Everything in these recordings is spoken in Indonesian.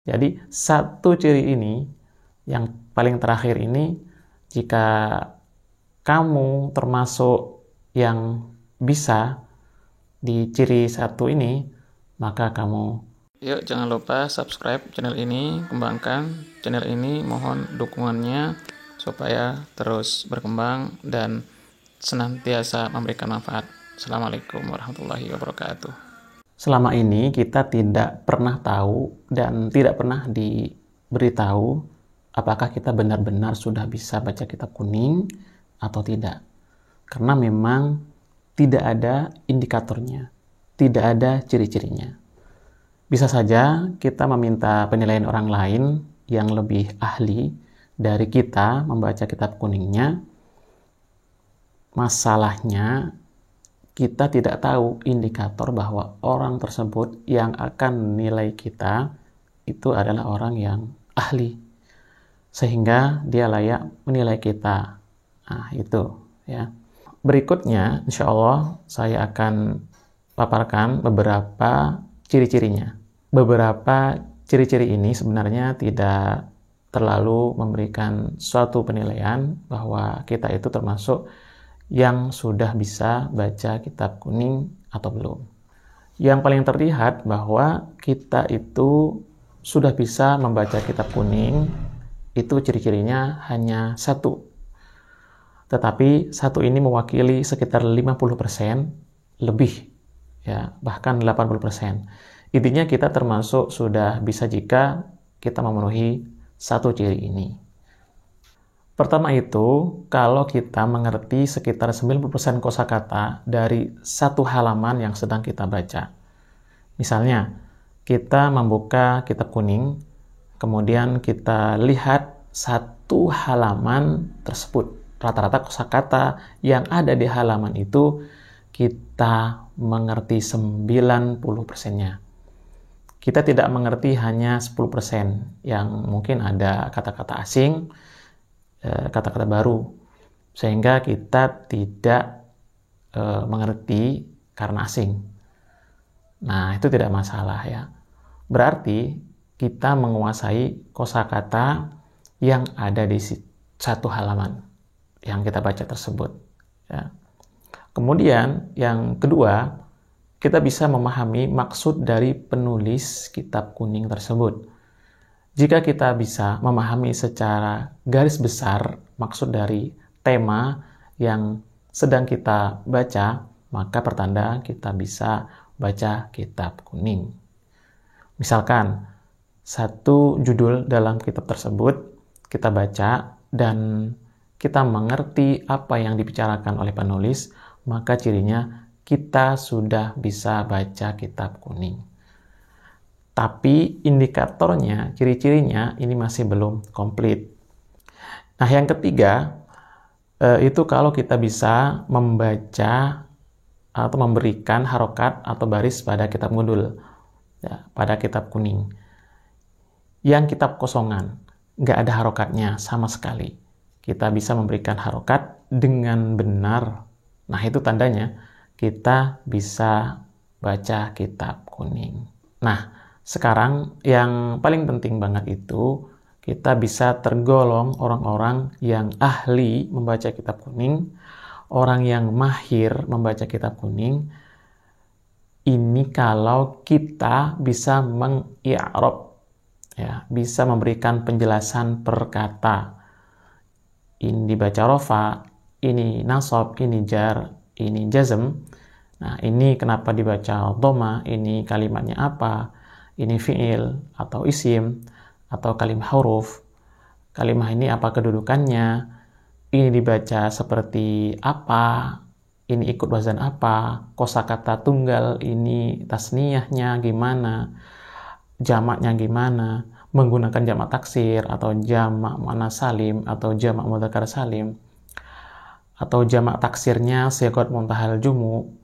Jadi satu ciri ini, yang paling terakhir ini, jika kamu termasuk yang bisa di ciri satu ini, maka kamu yuk jangan lupa subscribe channel ini, kembangkan channel ini, mohon dukungannya supaya terus berkembang dan senantiasa memberikan manfaat. Assalamualaikum warahmatullahi wabarakatuh. Selama ini kita tidak pernah tahu dan tidak pernah diberitahu apakah kita benar-benar sudah bisa baca kitab kuning atau tidak. Karena memang tidak ada indikatornya, tidak ada ciri-cirinya. Bisa saja kita meminta penilaian orang lain yang lebih ahli dari kita membaca kitab kuningnya. Masalahnya, kita tidak tahu indikator bahwa orang tersebut yang akan menilai kita itu adalah orang yang ahli, sehingga dia layak menilai kita. Nah, itu ya. Berikutnya, insya Allah saya akan paparkan beberapa ciri-cirinya. Beberapa ciri-ciri ini sebenarnya tidak terlalu memberikan suatu penilaian bahwa kita itu termasuk yang sudah bisa baca kitab kuning atau belum. Yang paling terlihat bahwa kita itu sudah bisa membaca kitab kuning, itu ciri-cirinya hanya satu. Tetapi satu ini mewakili sekitar 50% lebih, ya, bahkan 80%. Intinya kita termasuk sudah bisa jika kita memenuhi satu ciri ini. Pertama itu, kalau kita mengerti sekitar 90% kosakata dari satu halaman yang sedang kita baca. Misalnya, kita membuka kitab kuning, kemudian kita lihat satu halaman tersebut. Rata-rata kosakata yang ada di halaman itu, kita mengerti 90%-nya. Kita tidak mengerti hanya 10%, yang mungkin ada kata-kata asing, kata-kata baru, sehingga kita tidak mengerti karena asing. Nah, itu tidak masalah ya. Berarti kita menguasai kosakata yang ada di satu halaman yang kita baca tersebut ya. Kemudian yang kedua, kita bisa memahami maksud dari penulis kitab kuning tersebut. Jika kita bisa memahami secara garis besar maksud dari tema yang sedang kita baca, maka pertanda kita bisa baca kitab kuning. Misalkan, satu judul dalam kitab tersebut kita baca dan kita mengerti apa yang dibicarakan oleh penulis, maka cirinya kita sudah bisa baca kitab kuning. Tapi indikatornya, ciri-cirinya ini masih belum komplit. Nah, yang ketiga, itu kalau kita bisa membaca atau memberikan harokat atau baris pada kitab ngudul, ya, pada kitab kuning. Yang kitab kosongan, nggak ada harokatnya sama sekali. Kita bisa memberikan harokat dengan benar. Nah, itu tandanya kita bisa baca kitab kuning. Nah, sekarang yang paling penting banget itu kita bisa tergolong orang-orang yang ahli membaca kitab kuning, orang yang mahir membaca kitab kuning. Ini kalau kita bisa meng-i'rab, ya, bisa memberikan penjelasan per kata. Ini dibaca rofa, ini nasab, ini jar, ini jazm. Nah, ini kenapa dibaca dhamma, ini kalimatnya apa? Ini fi'il atau isim atau kalimah huruf. Kalimah ini apa kedudukannya? Ini dibaca seperti apa? Ini ikut wazan apa? Kosakata tunggal ini tasniyahnya gimana? Jamaknya gimana? Menggunakan jamak taksir atau jamak muannas salim atau jamak mudzakkar salim atau jamak taksirnya sighat muntahal jumu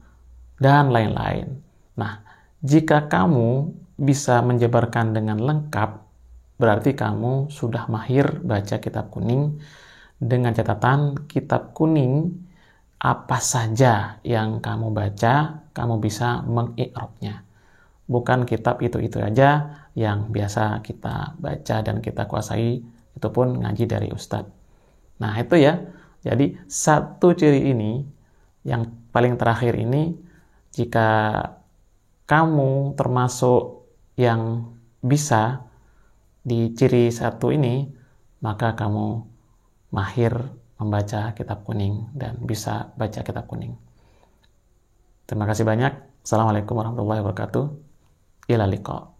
dan lain-lain. Nah, jika kamu bisa menjabarkan dengan lengkap, berarti kamu sudah mahir baca kitab kuning. Dengan catatan, kitab kuning apa saja yang kamu baca, kamu bisa meng-i'rabnya. Bukan kitab itu-itu aja, yang biasa kita baca dan kita kuasai, itu pun ngaji dari ustadz. Nah itu ya, jadi satu ciri ini, yang paling terakhir ini, jika kamu termasuk yang bisa di ciri satu ini, maka kamu mahir membaca kitab kuning dan bisa baca kitab kuning. Terima kasih banyak. Assalamualaikum warahmatullahi wabarakatuh. Ila liqa.